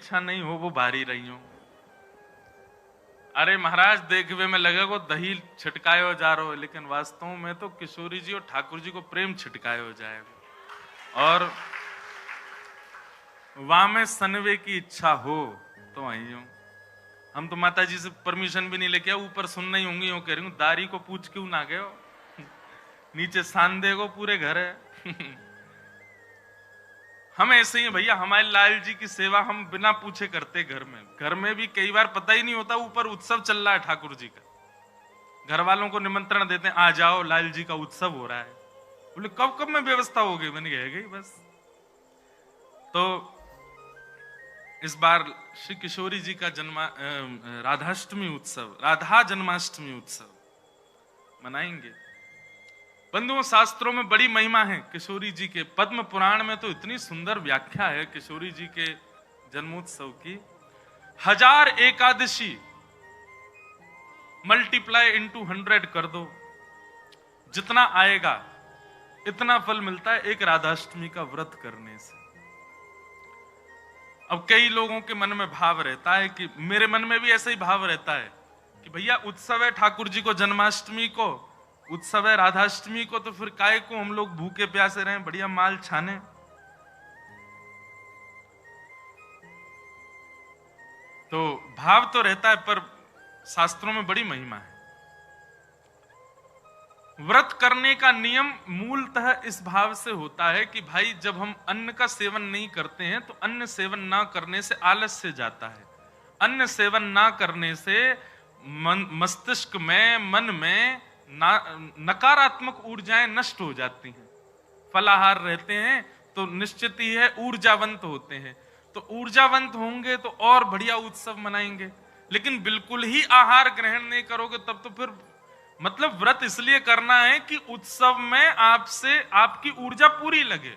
इच्छा नहीं हो वो भारी रही हो। अरे महाराज देखवे में लगेगा दही छिटकायो जा रहा हो, लेकिन वास्तव में तो किशोरी जी और ठाकुर जी को प्रेम छिटकायो जाएगा। और वहां में सनवे की इच्छा हो तो आई हूं। हम तो माता जी से परमिशन भी नहीं लेके ऊपर सुन नहीं होंगी, कह रही हूँ दारी को पूछ क्यों ना गए हो, नीचे सांदे को पूरे घर है। हम ऐसे ही भैया, हमारे लाल जी की सेवा हम बिना पूछे करते घर में भी कई बार पता ही नहीं होता ऊपर उत्सव चल रहा है ठाकुर जी का। घर वालों को निमंत्रण देते हैं, आ जाओ लाल जी का उत्सव हो रहा है। बोले कब कब में व्यवस्था हो गई, मैंने कह गई बस। तो इस बार श्री किशोरी जी का राधाष्टमी उत्सव, राधा जन्माष्टमी उत्सव मनाएंगे। बंधुओं, शास्त्रों में बड़ी महिमा है किशोरी जी के। पद्म पुराण में तो इतनी सुंदर व्याख्या है किशोरी जी के जन्मोत्सव की। 1000 एकादशी मल्टीप्लाई इनटू 100 कर दो, जितना आएगा इतना फल मिलता है एक राधाष्टमी का व्रत करने से। अब कई लोगों के मन में भाव रहता है कि मेरे मन में भी ऐसा ही भाव रहता है कि भैया उत्सव है ठाकुर जी को जन्माष्टमी को, उत्सव है राधाष्टमी को, तो फिर काय को हम लोग भूखे प्यासे रहें, बढ़िया माल छाने। तो भाव तो रहता है, पर शास्त्रों में बड़ी महिमा है। व्रत करने का नियम मूलतः इस भाव से होता है कि भाई जब हम अन्न का सेवन नहीं करते हैं तो अन्न सेवन ना करने से आलस्य जाता है। अन्न सेवन ना करने से मस्तिष्क में, मन में नकारात्मक ऊर्जाएं नष्ट हो जाती हैं। फलाहार रहते हैं तो निश्चित ही है ऊर्जावंत होते हैं, तो ऊर्जावंत होंगे तो और बढ़िया उत्सव मनाएंगे। लेकिन बिल्कुल ही आहार ग्रहण नहीं करोगे तब तो फिर मतलब व्रत इसलिए करना है कि उत्सव में आपसे आपकी ऊर्जा पूरी लगे,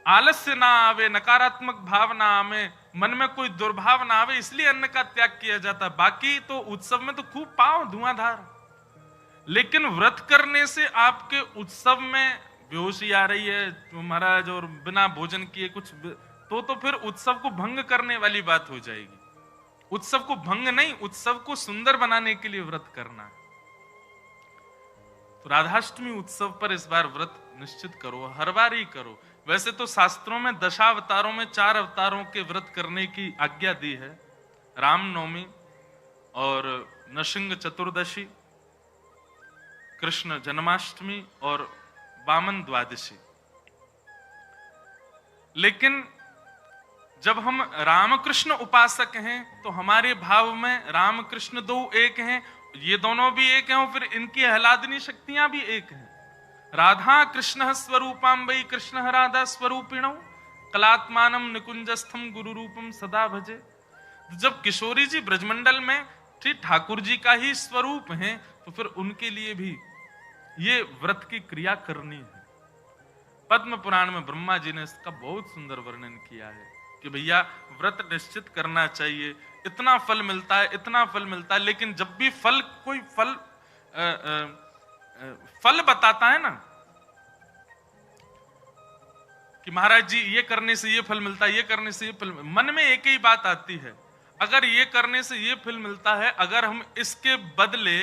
आलस्य ना आवे, नकारात्मक भाव ना आवे, मन में कोई दुर्भाव ना आवे, इसलिए अन्न का त्याग किया जाता है। बाकी तो उत्सव में तो खूब पाओ धुआंधार, लेकिन व्रत करने से आपके उत्सव में बेहोशी आ रही है महाराज और बिना भोजन किए कुछ तो फिर उत्सव को भंग करने वाली बात हो जाएगी। उत्सव को भंग नहीं, उत्सव को सुंदर बनाने के लिए व्रत करना है। तो राधाष्टमी उत्सव पर इस बार व्रत निश्चित करो, हर बार ही करो। वैसे तो शास्त्रों में दशावतारों में 4 अवतारों के व्रत करने की आज्ञा दी है, रामनवमी और नृसिंह चतुर्दशी, कृष्ण जन्माष्टमी और वामन द्वादशी। लेकिन जब हम रामकृष्ण उपासक हैं तो हमारे भाव में रामकृष्ण दो एक हैं, ये दोनों भी एक हैं, और फिर इनकी आह्लादनी शक्तियां भी एक हैं। राधा कृष्ण स्वरूपाम्बई कृष्ण राधा स्वरूपिणौ कलात्मानम निकुंजस्थम गुरु रूपम सदा भजे। जब किशोरी जी ब्रजमंडल में ठीक ठाकुर जी का ही स्वरूप हैं तो फिर उनके लिए भी ये व्रत की क्रिया करनी है। पद्म पुराण में ब्रह्मा जी ने इसका बहुत सुंदर वर्णन किया है कि भैया व्रत निश्चित करना चाहिए, इतना फल मिलता है, इतना फल मिलता है। लेकिन जब भी फल कोई फल बताता है ना कि महाराज जी ये करने से ये फल मिलता है, ये करने से ये फल, मन में एक ही बात आती है, अगर ये करने से ये फल मिलता है, अगर हम इसके बदले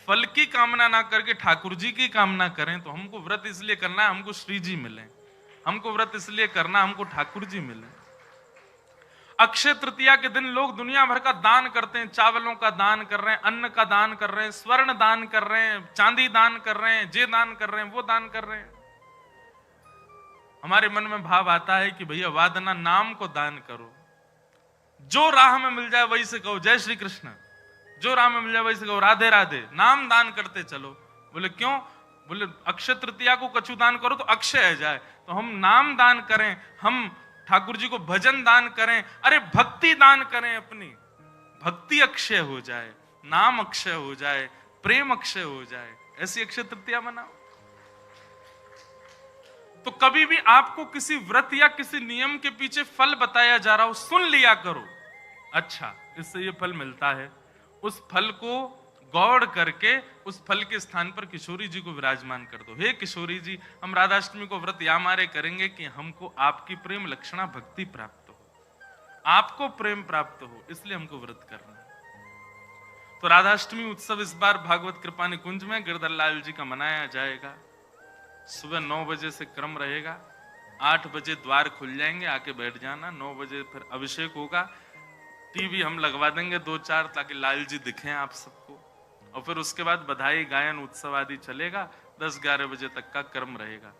फल की कामना ना करके ठाकुर जी की कामना करें तो हमको व्रत इसलिए करना है हमको श्री जी मिले, हमको व्रत इसलिए करना हमको ठाकुर जी मिले। अक्षय तृतीया के दिन लोग दुनिया भर का दान करते हैं, चावलों का दान कर रहे हैं, अन्न का दान कर रहे हैं, स्वर्ण दान कर रहे हैं, चांदी दान कर रहे हैं, जे दान कर रहे हैं, वो दान कर रहे हैं। हमारे मन में भाव आता है कि भैया वादना नाम को दान करो, जो राह में मिल जाए वही से कहो जय श्री कृष्ण, जो राह में मिल जाए वही से कहो राधे राधे, नाम दान करते चलो। बोले क्यों? बोले अक्षय तृतीया को कछु दान करो तो अक्षय है जाए, तो हम नाम दान करें, हम ठाकुर जी को भजन दान करें, अरे भक्ति दान करें, अपनी भक्ति अक्षय हो जाए, नाम अक्षय हो जाए, प्रेम अक्षय हो जाए, ऐसी अक्षय तृतीया मनाओ। तो कभी भी आपको किसी व्रत या किसी नियम के पीछे फल बताया जा रहा हो, सुन लिया करो, अच्छा इससे ये फल मिलता है, उस फल को गौड़ करके उस फल के स्थान पर किशोरी जी को विराजमान कर दो। हे किशोरी जी, हम राधाष्टमी को व्रत या मारे करेंगे कि हमको आपकी प्रेम लक्षणा भक्ति प्राप्त हो। आपको प्रेम प्राप्त हो, इसलिए हमको व्रत करना है। तो राधाष्टमी उत्सव इस बार भागवत कृपा निकुंज में गिरधर लाल जी का मनाया जाएगा। सुबह 9 बजे से क्रम रहेगा, 8 बजे द्वार खुल जाएंगे, आके बैठ जाना। 9 बजे फिर अभिषेक होगा, टीवी हम लगवा देंगे 2-4 ताकि लाल जी दिखें आप सबको। और फिर उसके बाद बधाई गायन उत्सव आदि चलेगा। 10-11 बजे तक का क्रम रहेगा,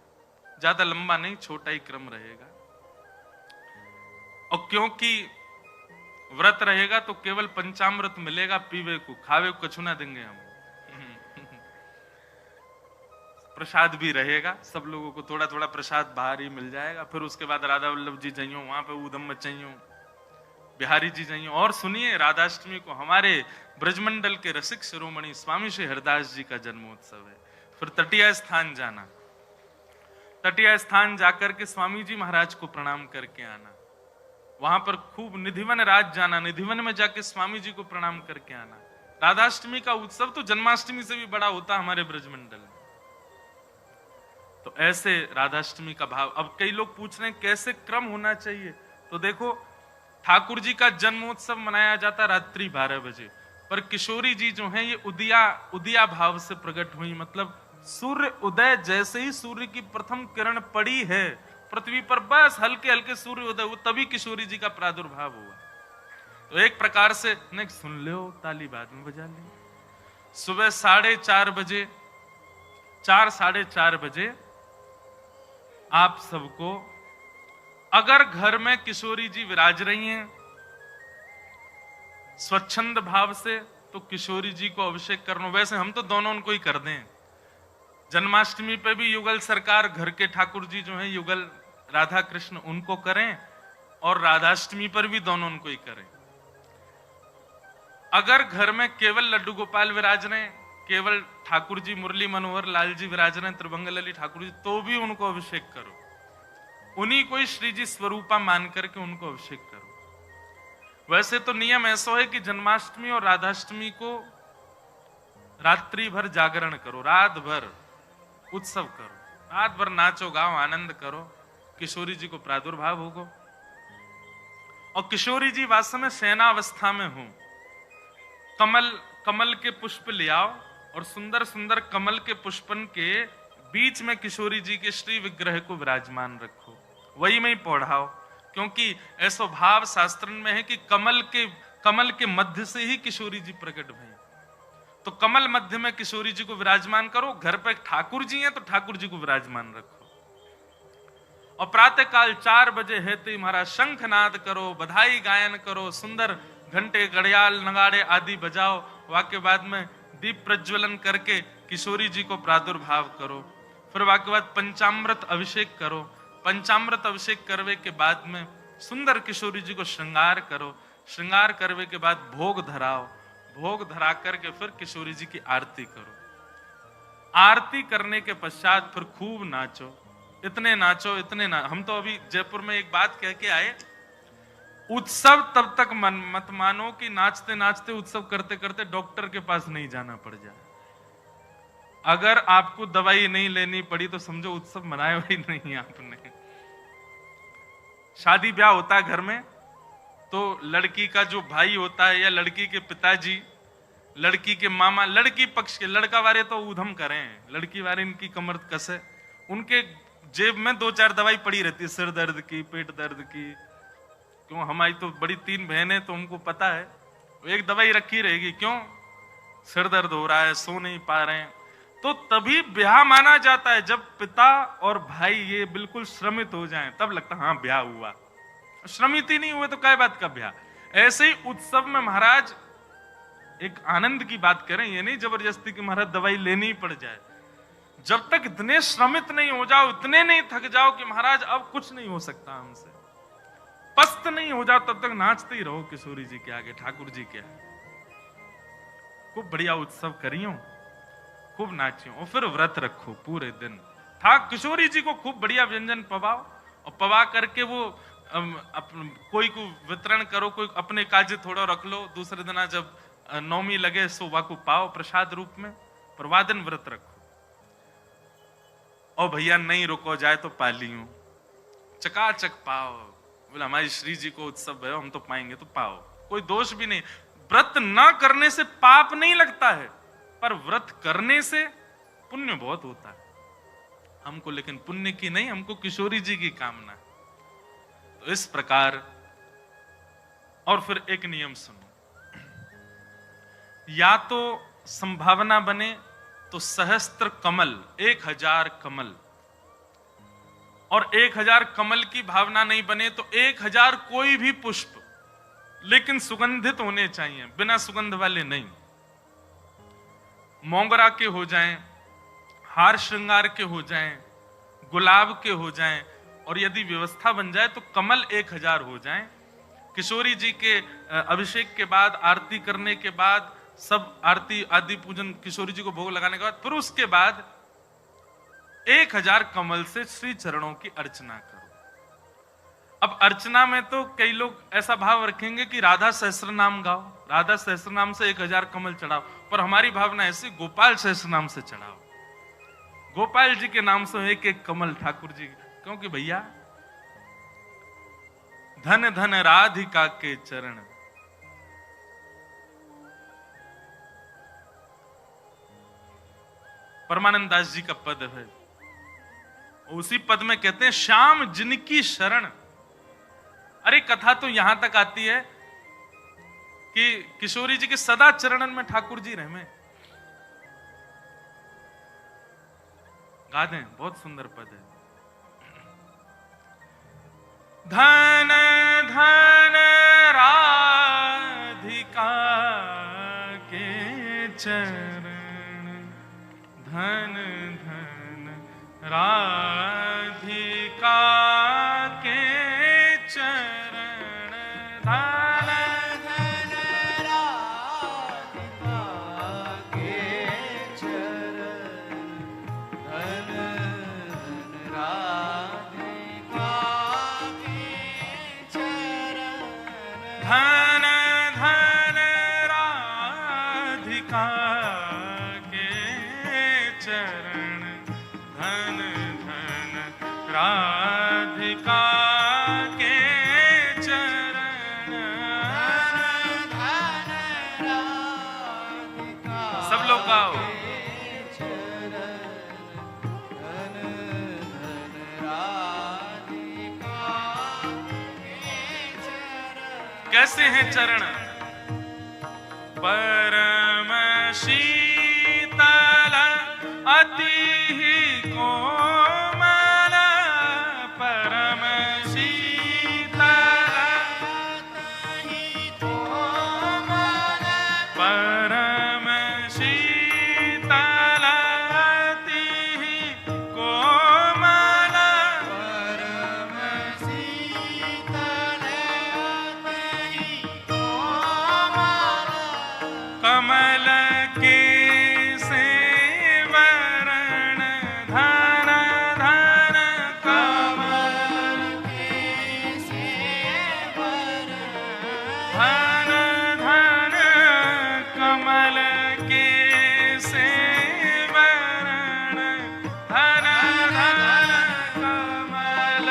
ज्यादा लंबा नहीं, छोटा ही क्रम रहेगा। और क्योंकि व्रत रहेगा तो केवल पंचामृत मिलेगा पीवे को, खावे को कछु ना देंगे हम। प्रसाद भी रहेगा, सब लोगों को थोड़ा थोड़ा प्रसाद बाहर ही मिल जाएगा। फिर उसके बाद राधा वल्लभ जी जाइयो, वहां पे ऊधम मचाइयो, बिहारी जी जाइयो। और सुनिए, राधाष्टमी को हमारे ब्रजमंडल के रसिक शिरोमणि स्वामी श्री हरदास जी का जन्मोत्सव है। फिर तटीय स्थान जाना, तटीय स्थान जाकर के स्वामी जी महाराज को प्रणाम करके आना। वहां पर खूब निधिवन राज जाना, निधिवन में जाके स्वामी जी को प्रणाम करके आना। राधाष्टमी का उत्सव तो जन्माष्टमी से भी बड़ा होता हमारे ब्रजमंडल में। तो ऐसे राधाष्टमी का भाव। अब कई लोग पूछ रहे हैं कैसे क्रम होना चाहिए, तो देखो ठाकुर जी का जन्मोत्सव मनाया जाता रात्रि 12 बजे, पर किशोरी जी जो हैं ये उदिया भाव से प्रकट हुई। मतलब सूर्य उदय, जैसे ही सूर्य की प्रथम किरण पड़ी है पृथ्वी पर, बस हल्के हल्के सूर्य उदय हुआ, तभी किशोरी जी का प्रादुर्भाव हुआ। तो एक प्रकार से नहीं, सुन लो, ताली बाद में बजा ले। सुबह 4:30 बजे, 4-4:30 बजे आप सबको, अगर घर में किशोरी जी विराज रही हैं स्वच्छंद भाव से, तो किशोरी जी को अभिषेक करना। वैसे हम तो दोनों उनको ही कर दें। जन्माष्टमी पे भी युगल सरकार, घर के ठाकुर जी जो हैं युगल राधा कृष्ण, उनको करें, और राधाष्टमी पर भी दोनों उनको ही करें। अगर घर में केवल लड्डू गोपाल विराज रहे, केवल ठाकुर जी मुरली मनोहर लाल जी विराज रहे, त्रिभंग लली ठाकुर जी, तो भी उनको अभिषेक करो। उन्हीं को ही श्री जी स्वरूपा मान करके उनको अभिषेक करो। वैसे तो नियम ऐसा है कि जन्माष्टमी और राधाष्टमी को रात्रि भर जागरण करो, रात भर उत्सव करो, रात भर नाचो गाओ, आनंद करो, किशोरी जी को प्रादुर्भाव होगा। और किशोरी जी वास्तव में शयनावस्था में हो, कमल के पुष्प ले आओ और सुंदर सुंदर कमल के पुष्पन के बीच में किशोरी जी के श्री विग्रह को विराजमान रखो, वही में ही पौढ़ाओ। क्योंकि ऐसा भाव शास्त्र में है कि कमल के मध्य से ही किशोरी जी प्रकट भई। तो कमल मध्य में किशोरी जी को विराजमान करो। घर पे ठाकुर जी हैं तो ठाकुर जी को विराजमान रखो। और प्रातः काल 4 बजे है तो महाराज शंखनाद करो, बधाई गायन करो, सुंदर घंटे घड़ियाल नगाड़े आदि बजाओ। वाक्य बाद में दीप प्रज्वलन करके किशोरी जी को प्रादुर्भाव करो। फिर वाक्य बाद पंचामृत अभिषेक करो। पंचामृत अभिषेक करवे के बाद में सुंदर किशोरी जी को श्रृंगार करो। श्रृंगार करवे के बाद भोग धराओ। भोग धरा करके फिर किशोरी जी की आरती करो। आरती करने के पश्चात फिर खूब नाचो, इतने नाचो, हम तो अभी जयपुर में एक बात कह के आए, उत्सव तब तक मत मानो कि नाचते नाचते उत्सव करते करते डॉक्टर के पास नहीं जाना पड़ जाए। अगर आपको दवाई नहीं लेनी पड़ी तो समझो उत्सव मनाया ही नहीं आपने। शादी ब्याह होता है घर में, तो लड़की का जो भाई होता है या लड़की के पिताजी, लड़की के मामा, लड़की पक्ष के, लड़का वाले तो ऊधम करें, लड़की वाले इनकी कमर कसे, उनके जेब में 2-4 दवाई पड़ी रहती है, सिर दर्द की, पेट दर्द की। क्यों, हमारी तो बड़ी 3 बहनें, तो हमको पता है, एक दवाई रखी रहेगी। क्यों, सिर दर्द हो रहा है, सो नहीं पा रहे हैं। तो तभी ब्याह माना जाता है जब पिता और भाई ये बिल्कुल श्रमित हो जाएं, तब लगता है हाँ ब्याह हुआ। श्रमित ही नहीं हुए तो क्या बात का ब्याह। ऐसे ही उत्सव में महाराज एक आनंद की बात करें, ये नहीं जबरदस्ती कि महाराज दवाई लेनी ही पड़ जाए। जब तक इतने श्रमित नहीं हो जाओ, इतने नहीं थक जाओ कि महाराज अब कुछ नहीं हो सकता हमसे, पस्त नहीं हो जाओ, तब तक नाचते ही रहो किशोरी जी के आगे, ठाकुर जी के आगे। खूब बढ़िया उत्सव करियो, खूब नाचियो, और फिर व्रत रखो पूरे दिन। किशोरी जी को खूब बढ़िया व्यंजन पवाओ, और पवा करके वो कोई को वितरण करो, कोई अपने काजे थोड़ा रख लो, दूसरे दिन जब नौमी लगे सो वाको पाओ प्रसाद रूप में। पर वादन व्रत रखो। और भैया नहीं रुको जाए तो पालियो, चकाचक पाओ, बोले हमारी श्री जी को उत्सव है, हम तो पाएंगे तो पाओ, कोई दोष भी नहीं। व्रत न करने से पाप नहीं लगता है, पर व्रत करने से पुण्य बहुत होता है हमको, लेकिन पुण्य की नहीं, हमको किशोरी जी की कामना है। तो इस प्रकार, और फिर एक नियम सुनो, या तो संभावना बने तो सहस्त्र कमल, 1000 कमल, और 1000 कमल की भावना नहीं बने तो 1000 कोई भी पुष्प, लेकिन सुगंधित होने चाहिए, बिना सुगंध वाले नहीं। मोगरा के हो जाएं, हार श्रृंगार के हो जाएं, गुलाब के हो जाएं, और यदि व्यवस्था बन जाए तो कमल 1000 हो जाएं। किशोरी जी के अभिषेक के बाद, आरती करने के बाद, सब आरती आदि पूजन किशोरी जी को भोग लगाने के बाद, फिर उसके बाद 1000 कमल से श्री चरणों की अर्चना करो। अब अर्चना में तो कई लोग ऐसा भाव रखेंगे कि राधा सहस्त्र नाम गाओ, राधा सहस्त्र नाम से 1000 कमल चढ़ाओ, पर हमारी भावना ऐसी, गोपाल सहस्त्र नाम से चढ़ाओ, गोपाल जी के नाम से एक एक कमल ठाकुर जी, क्योंकि भैया धन धन राधिका के चरण, परमानंद दास जी का पद है, उसी पद में कहते हैं श्याम जिनकी शरण। अरे कथा तो यहां तक आती है कि किशोरी जी के सदा चरणन में ठाकुर जी रहे। गा दें, बहुत सुंदर पद है। धन धन राधिका के चरण, धन धन राधिका के चरण, धन धन राधिका के चरण, धन धन राधिका के चरण, धन धन राधिका के चरण, धन धन राधिका के चरण, धन राधिका। सब लोग गाओ। धन धन राधिका के चरण। कैसे हैं चरण? परम शीतल अति कोमल, परम शीतल अति कोमल, परम शीतल अति कोमल, परम शीतल अति कोमल, कमल के सेवरण, धन धन कमल के सेवरण, धन धन कमल के सेवरण, धन धन कमल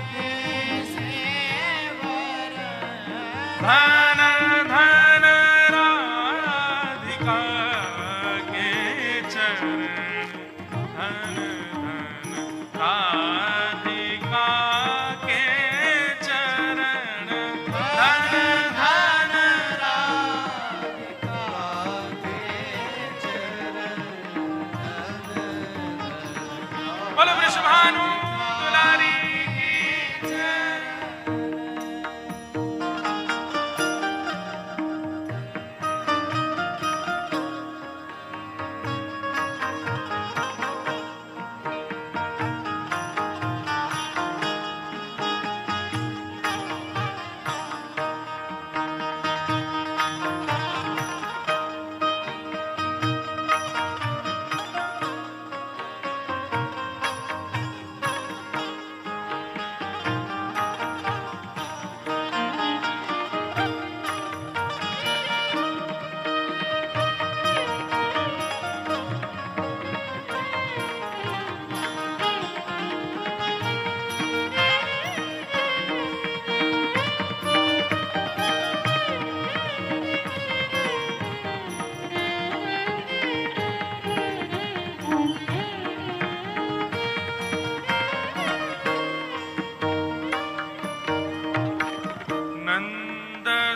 के सेवरण, धन धन राधिका के चरण, धन धन राधिका के चरण, धन धन राधिका के चरण, बोलो वृषभानु दुलारी की जय।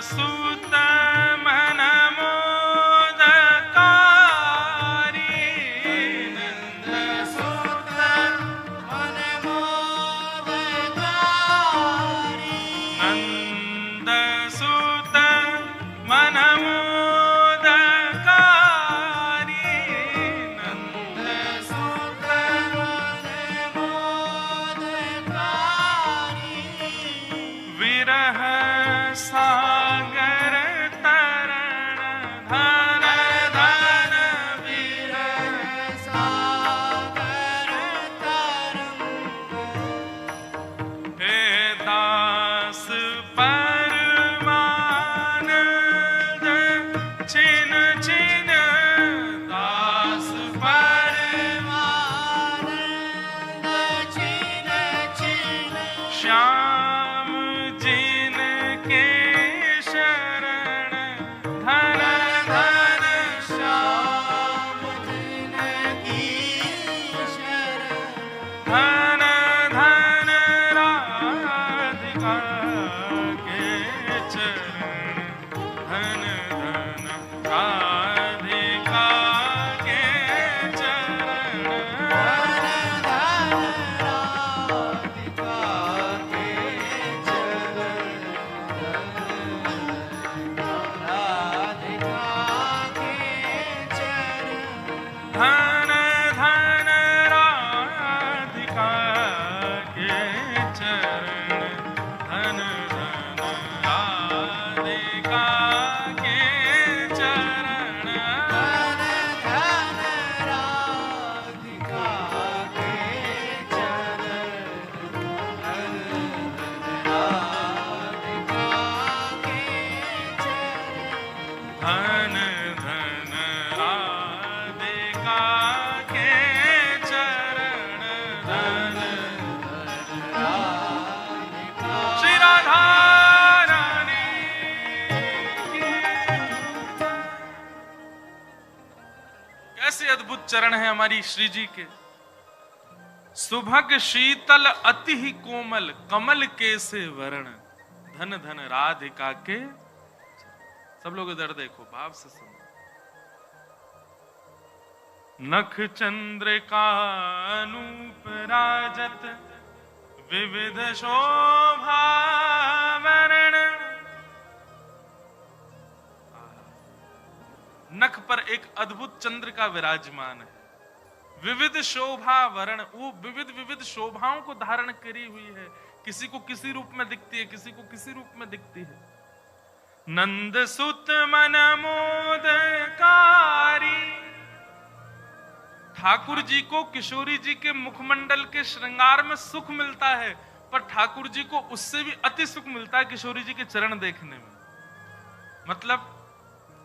सुत मन मोदकारी, नंद सुत मन मोदकारी, नंद सुत मन मोदकारी, नंद सुत मन मोदकारी, विरह सागर तरण धन धन विरह सागर तरंग, हे दास परमानंद छिन छिन, दास परमानंद छिन छिन, श्याम जिन के शरण धन धन श्याम जिन की शरण, धन धन राधिका के चरण, धन धन राधिका के चरण, धन धन राधिका के चरण, राधिका के चरण, धन धन राधिका के चरण, धन धन राधिका के चरण, धन धन राधिका के चरण, धन धन राधिका के चरण, धन धन राधिका के चरण, धन राधिका श्री राधा रानी की। कैसे अद्भुत चरण है हमारी श्री जी के। सुभग शीतल अति ही कोमल, कमल के से वरण, धन धन राधिका के। सब लोग इधर देखो, भाव से सुनो। नख चंद्रिका अनूप राजत, विविध शोभा वरण। नख पर एक अद्भुत चंद्र का विराजमान है, विविध शोभा वरण। वो विविध विविध शोभाओं को धारण करी हुई है, किसी को किसी रूप में दिखती है, किसी को किसी रूप में दिखती है। नंद सुत मन मोदकारी। ठाकुर जी को किशोरी जी के मुखमंडल के श्रृंगार में सुख मिलता है, पर ठाकुर जी को उससे भी अति सुख मिलता है किशोरी जी के चरण देखने में। मतलब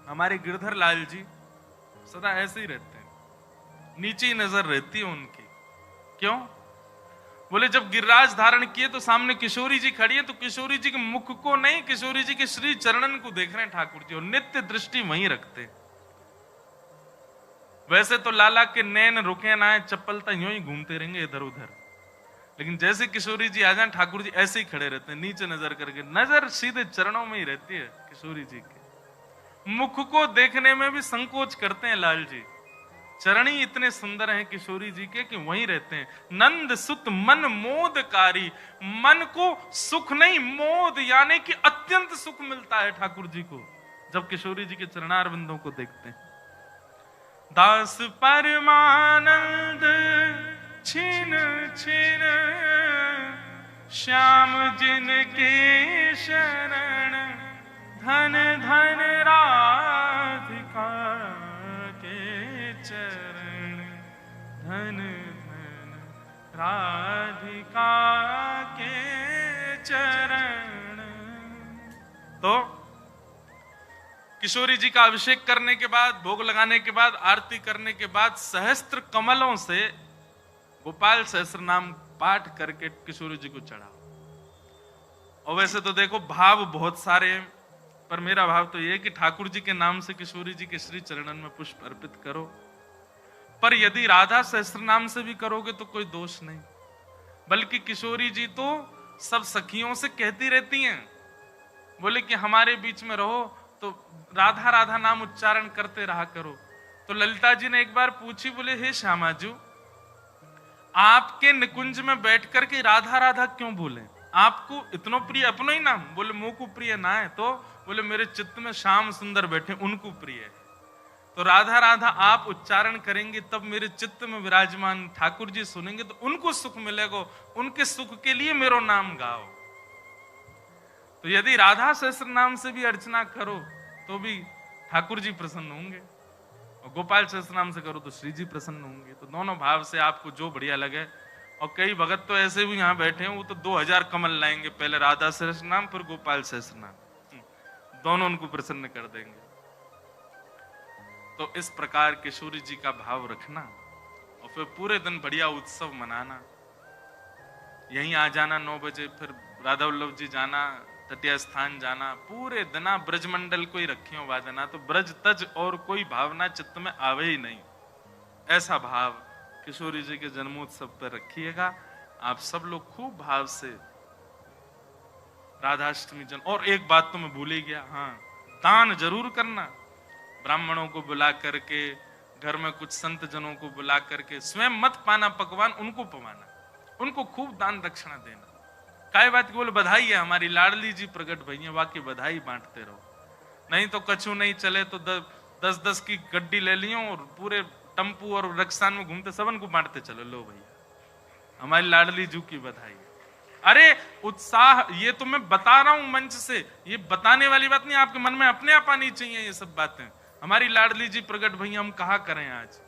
हमारे गिरधर लाल जी सदा ऐसे ही रहते हैं, नीचे ही नजर रहती है उनकी। क्यों? बोले जब गिरिराज धारण किए तो सामने किशोरी जी खड़ी है, तो किशोरी जी के मुख को नहीं, किशोरी जी के श्री चरणन को देख रहे हैं ठाकुर जी, और नित्य दृष्टि वहीं रखते हैं। वैसे तो लाला के नैन रुके ना है, चप्पल तो यूं ही घूमते रहेंगे इधर उधर, लेकिन जैसे किशोरी जी आ जाए ठाकुर जी ऐसे ही खड़े रहते हैं, नीचे नजर करके। नजर सीधे चरणों में ही रहती है किशोरी जी के। मुख को देखने में भी संकोच करते हैं लाल जी, चरण ही इतने सुंदर हैं किशोरी जी के कि वहीं रहते हैं। नंद सुत मन मोदकारी। मन को सुख नहीं, मोद यानी कि अत्यंत सुख मिलता है ठाकुर जी को जब किशोरी जी के चरणार बिंदों को देखते हैं। दास परमानंद छिन छिन, श्याम जिनके शरण, धन धन राधिका के चरण, धन धन राधिका के चरण। तो किशोरी जी का अभिषेक करने के बाद, भोग लगाने के बाद, आरती करने के बाद सहस्त्र कमलों से गोपाल सहस्त्र नाम पाठ करके किशोरी जी को चढ़ा। और वैसे तो देखो भाव बहुत सारे हैं, पर मेरा भाव तो यह कि ठाकुर जी के नाम से किशोरी जी के श्री चरणन में पुष्प अर्पित करो। पर यदि राधा सहस्त्र नाम से भी करोगे तो कोई दोष नहीं, बल्कि किशोरी जी तो सब सखियों से कहती रहती हैं बोले कि हमारे बीच में रहो तो राधा राधा नाम उच्चारण करते रहा करो। तो ललिता जी ने एक बार पूछी, बोले हे श्यामाजू, आपके निकुंज में बैठ करके राधा राधा क्यों बोले? आपको इतना प्रिय अपनो ही नाम? बोले मुंह को प्रिय ना है। तो बोले मेरे चित्त में श्याम सुंदर बैठे, उनको प्रिय है। तो राधा राधा आप उच्चारण करेंगे तब मेरे चित्त में विराजमान ठाकुर जी सुनेंगे तो उनको सुख मिलेगा, उनके सुख के लिए मेरो नाम गाओ। तो यदि राधा सहस्त्र नाम से भी अर्चना करो तो भी ठाकुर जी प्रसन्न होंगे, और गोपाल सहस्त्र नाम से करो तो श्री जी प्रसन्न होंगे। तो दोनों भाव से आपको जो बढ़िया लगे। और कई भगत तो ऐसे भी यहाँ बैठे हैं, वो तो 2000 कमल लाएंगे, पहले राधा सहस्त्र नाम फिर गोपाल सहस्त्र नाम, दोनों उनको प्रसन्न कर देंगे। तो इस प्रकार किशोरी जी का भाव रखना और फिर पूरे दिन बढ़िया उत्सव मनाना। यहीं आ जाना 9 बजे, फिर राधा वल्लभ जी जाना, तटीय स्थान जाना, पूरे दिना ब्रजमंडल को ही रखियो वादना। तो ब्रज तज और कोई भावना चित्त में आवे ही नहीं। ऐसा भाव किशोरी जी के जन्मोत्सव पर रखिएगा। आप सब लोग खूब भाव से राधाष्टमी जन। और एक बात तो मैं भूल ही गया, हाँ, दान जरूर करना। ब्राह्मणों को बुला करके, घर में कुछ संत जनों को बुला करके, स्वयं मत पाना पकवान, उनको पवाना, उनको खूब दान दक्षिणा देना। काय बात की? बोले बधाई है, हमारी लाडली जी प्रकट भई है, वाकई बधाई बांटते रहो। नहीं तो कछु नहीं चले तो 10-10 की गड्डी ले लियो और पूरे टम्पू और रक्सान में घूमते सबन को बांटते चलो, लो भैया हमारी लाडली जू की बधाई। अरे उत्साह, ये तो मैं बता रहा हूं मंच से, ये बताने वाली बात नहीं, आपके मन में अपने आप आनी चाहिए ये सब बातें। हमारी लाडली जी प्रकट भैया, हम कहा करें आज।